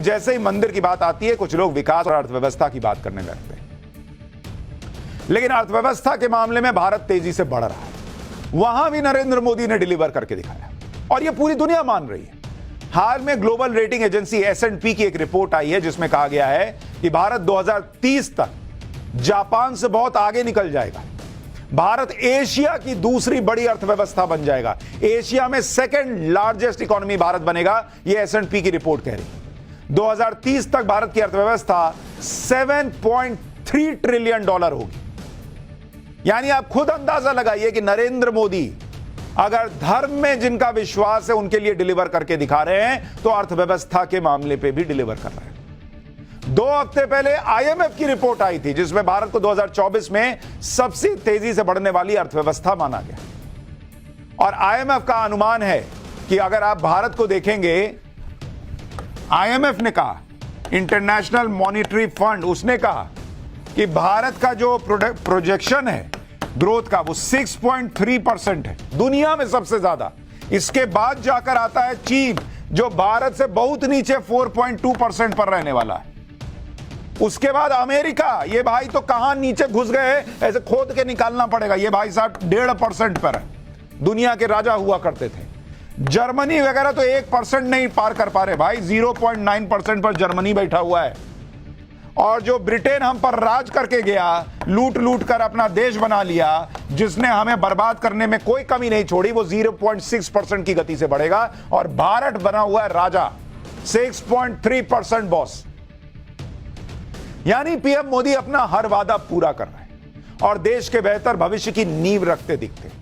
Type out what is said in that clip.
जैसे ही मंदिर की बात आती है कुछ लोग विकास और अर्थव्यवस्था की बात करने लगते हैं, लेकिन अर्थव्यवस्था के मामले में भारत तेजी से बढ़ रहा है। वहां भी नरेंद्र मोदी ने डिलीवर करके दिखाया और यह पूरी दुनिया मान रही है। हाल में ग्लोबल रेटिंग एजेंसी S&P की एक रिपोर्ट आई है जिसमें कहा गया है कि भारत 2030 तक जापान से बहुत आगे निकल जाएगा। भारत एशिया की दूसरी बड़ी अर्थव्यवस्था बन जाएगा। एशिया में सेकंड लार्जेस्ट इकोनॉमी भारत बनेगा, यह S&P की रिपोर्ट कह रही है। 2030 तक भारत की अर्थव्यवस्था 7.3 ट्रिलियन डॉलर होगी। यानी आप खुद अंदाजा लगाइए कि नरेंद्र मोदी अगर धर्म में जिनका विश्वास है उनके लिए डिलीवर करके दिखा रहे हैं, तो अर्थव्यवस्था के मामले पे भी डिलीवर कर रहे हैं। 2 हफ्ते पहले IMF की रिपोर्ट आई थी जिसमें भारत को 2024 में सबसे तेजी से बढ़ने वाली अर्थव्यवस्था माना गया और IMF का अनुमान है कि अगर आप भारत को देखेंगे, IMF ने कहा, इंटरनेशनल मॉनिटरी फंड, उसने कहा कि भारत का जो प्रोजेक्शन है ग्रोथ का वो 6.3% है, दुनिया में सबसे ज्यादा। इसके बाद जाकर आता है चीन जो भारत से बहुत नीचे 4.2% पर रहने वाला है। उसके बाद अमेरिका, ये भाई तो कहां नीचे घुस गए, ऐसे खोद के निकालना पड़ेगा। ये भाई साहब 1.5% पर है, दुनिया के राजा हुआ करते थे। जर्मनी वगैरह तो 1% नहीं पार कर पा रहे भाई, 0.9% पर जर्मनी बैठा हुआ है। और जो ब्रिटेन हम पर राज करके गया, लूट लूट कर अपना देश बना लिया, जिसने हमें बर्बाद करने में कोई कमी नहीं छोड़ी, वो 0.6% की गति से बढ़ेगा। और भारत बना हुआ है राजा, 6.3% बॉस। यानी PM मोदी अपना हर वादा पूरा कर रहे हैं और देश के बेहतर भविष्य की नींव रखते दिखते हैं।